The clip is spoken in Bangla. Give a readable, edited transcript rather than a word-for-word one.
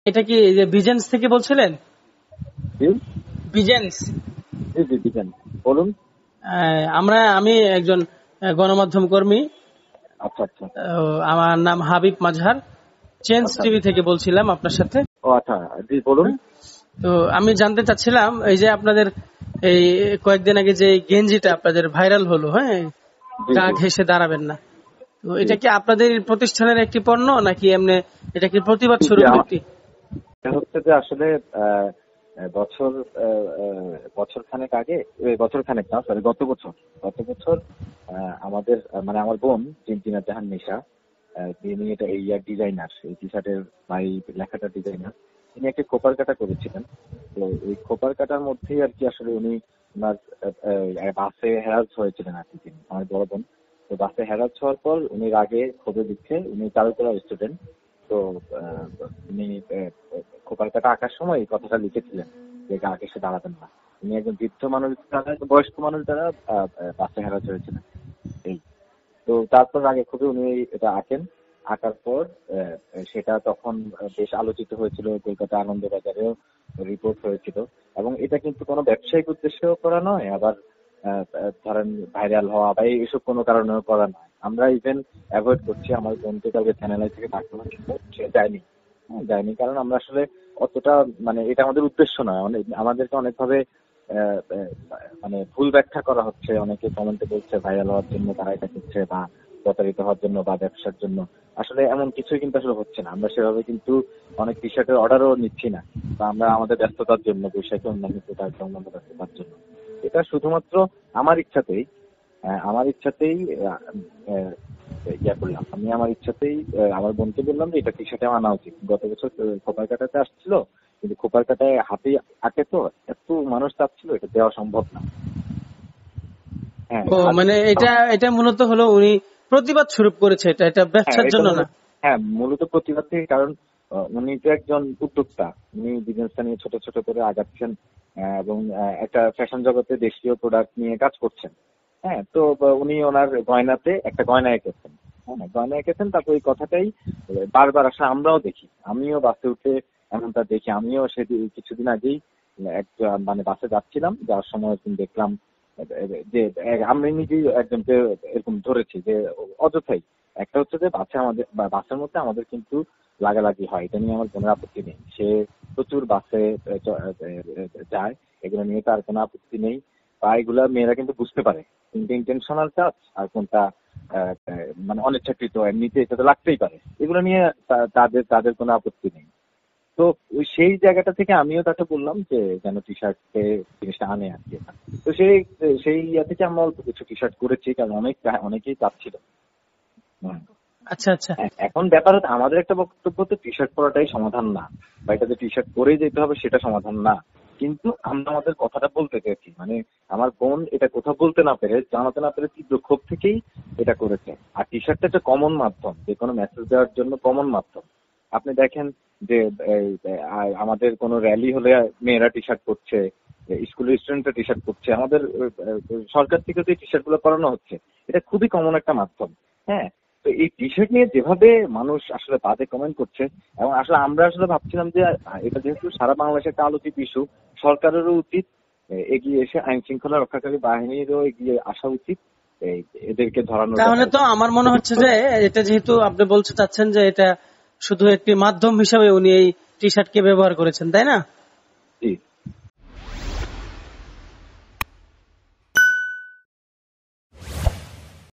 এটা কি এই যে বিজেন্স থেকে বলছিলেন? জি বিজেন্স। জি জি বিজ্ঞান বলুন। আমি একজন গণমাধ্যম কর্মী। আচ্ছা আচ্ছা আমার নাম হাবিব মাজহার। চেঞ্জ আচ্ছা টিভি থেকে বলছিলাম আপনার সাথে। ও আচ্ছা জি বলুন। হ্যাঁ? তো আমি জানতে চাচ্ছিলাম এই যে আপনাদের এই কয়েকদিন আগে যে গেঞ্জিটা আপনাদের ভাইরাল হলো, হ্যাঁ, জি গা জি ঘেঁষে দাঁড়াবেন না, তো জি এটা কি আপনাদের প্রতিষ্ঠানের একটি পণ্য নাকি এমনি এটা কি প্রতিবাদ জি, স্বরূপ একটি? এটা হচ্ছে যে আসলে আহ, বছর বছর খানেক আগে, বছর খানেক না সরি গত বছর আমাদের মানে আমার বোন জিনজিনা জাহান নিশা, তিনি এটা এই ডিজাইনার, এই টি শার্টের বা এই লেখাটার ডিজাইনার। তিনি একটা খোপার কাটা করেছিলেন। তো এই খোপার কাটার মধ্যেই আর কি আসলে উনি ওনার বাসে হ্যারাস হয়েছিলেন আর কি, তিনি আমার বড় বোন। তো বাসে হ্যারাস হওয়ার পর উনি রাগে ক্ষোভে দিচ্ছে, উনি চারুকলার স্টুডেন্ট। তো উনি খোপার কাটা আঁকার সময় এই কথাটা লিখেছিলেন যে গা ঘেঁষে দাঁড়াবেন না। উনি একজন বৃদ্ধ মানুষ দ্বারা, বয়স্ক মানুষ দ্বারা বাসে হ্যারাস হয়েছিলেন এই। তো তারপর আগে খুবই উনি এটা আঁকেন। আঁকার পর সেটা তখন বেশ আলোচিত হয়েছিল, কলকাতা আনন্দবাজারেও রিপোর্ট হয়েছিল। এবং এটা কিন্তু কোনো ব্যবসায়িক উদ্দেশ্যেও করা নয়, আবার ধরেন ভাইরাল হওয়া বা এইসব কোনো কারণেও করা নয়। আমরা ইভেন অ্যাভয়েড করছি। আমার বোনকে কালকে চ্যানেল থেকে ডাকা হয়েছিল, সে যায়নি। যায়নি কারণ আমরা আসলে অতটা মানে এটা আমাদের উদ্দেশ্য নয়। আমাদেরকে অনেকভাবে মানে ভুল ব্যাখ্যা করা হচ্ছে। অনেকে কমেন্টে বলছে ভাইরাল হওয়ার জন্য তারা এটা করছে, বা প্রতারিত হওয়ার জন্য বা ব্যবসার জন্য। আসলে এমন কিছুই কিন্তু আসলে হচ্ছে না। আমরা সেভাবে কিন্তু অনেক টি শার্টের অর্ডারও নিচ্ছি না, বা আমরা আমাদের ব্যস্ততার জন্য, বৈশাখী অন্যান্য প্রোডাক্ট অন্যান্য ব্যস্ততার জন্য। এটা শুধুমাত্র আমার ইচ্ছাতেই, আমার ইচ্ছাতেই করলাম। আমি আমার ইচ্ছাতেই আমার বোনকে বললাম যে এটা টি শার্টে আনা উচিত। গত বছর খোপার কাটাতে আসছিল, কিন্তু খোপার কাটায় হাতে আঁকে তো এত মানুষ চাচ্ছিল, এটা দেওয়া সম্ভব না। হ্যাঁ ও মানে এটা এটা মূলত হলো উনি প্রতিবাদ স্বরূপ করেছে, এটা এটা হ্যাঁ ব্যবসার এটা জন্য না। হ্যাঁ মূলত প্রতিবাদ থেকে, কারণ উনি তো একজন উদ্যোক্তা। উনি বিজনেসটা নিয়ে ছোট ছোট করে আগাচ্ছেন, এবং একটা ফ্যাশন জগতে দেশীয় প্রোডাক্ট নিয়ে কাজ করছেন। হ্যাঁ, তো উনি ওনার গয়নাতে একটা গয়না এঁকেছেন। হ্যাঁ, গয়না এঁকেছেন। তারপর এই কথাটাই বারবার আসলে আমরাও দেখি, আমিও বাসে উঠে এমনটা দেখি। আমিও কিছুদিন আগেই মানে বাসে যাচ্ছিলাম, যাওয়ার সময় দেখলাম যে আমি নিজেই একজনকে এরকম ধরেছি যে অযথাই। একটা হচ্ছে যে বাসের মধ্যে আমাদের কিন্তু লাগালাগি হয়, এটা নিয়ে আমার কোনো আপত্তি নেই। সে প্রচুর বাসে যায়, এগুলো নিয়ে তার কোনো আপত্তি নেই। বা এগুলা মেয়েরা কিন্তু বুঝতে পারে কোনটা ইন্টেনশনাল টাচ আর কোনটা মানে অনিচ্ছাকৃত, এমনিতে এটা তো লাগতেই পারে। এগুলো নিয়ে তাদের তাদের কোনো আপত্তি নেই। তো ওই সেই জায়গাটা থেকে আমিও তাকে বললাম যে যেন টি শার্টে জিনিসটা আনে আর কি। তো সেই ইয়া থেকে আমরা অল্প কিছু টি শার্ট করেছি, কারণ অনেকেই চাচ্ছিল। আচ্ছা আচ্ছা। এখন ব্যাপার হচ্ছে আমাদের একটা বক্তব্য, তো টি শার্ট পরাটাই সমাধান না, বা এটাতে টি শার্ট পরেই যেতে হবে সেটা সমাধান না। কিন্তু আমরা আমাদের কথাটা বলতে চেয়েছি। মানে আমার বোন এটা কোথাও বলতে না পেরে, জানাতে না পেরে তীব্র ক্ষোভ থেকেই এটা করেছে। আর টি শার্টটা একটা কমন মাধ্যম, যে কোনো মেসেজ দেওয়ার জন্য কমন মাধ্যম। আপনি দেখেন যে আমাদের কোনো র্যালি হলে মেয়েরা টি শার্ট পরছে, স্কুলের স্টুডেন্টরা টি শার্ট পরছে, আমাদের সরকার থেকে যে টি শার্ট গুলো পরানো হচ্ছে, এটা খুবই কমন একটা মাধ্যম। হ্যাঁ, তো এই টি শার্ট নিয়ে যেভাবে মানুষ আসলে বাজে কমেন্ট করছে, এবং আসলে আমরা আসলে ভাবছিলাম যে এটা যেহেতু সারা বাংলাদেশে একটা আলোচিত ইস্যু, সরকারেরও উচিত এগিয়ে এসে, আইন শৃঙ্খলা রক্ষাকারী বাহিনীরও এগিয়ে আসা উচিত এদেরকে ধরানোর তাহলে ব্যাপারে। তো আমার মনে হচ্ছে যে এটা যেহেতু আপনি বলতে চাচ্ছেন যে এটা শুধু একটি মাধ্যম হিসাবে উনি এই টি শার্টকে ব্যবহার করেছেন, তাই না? জি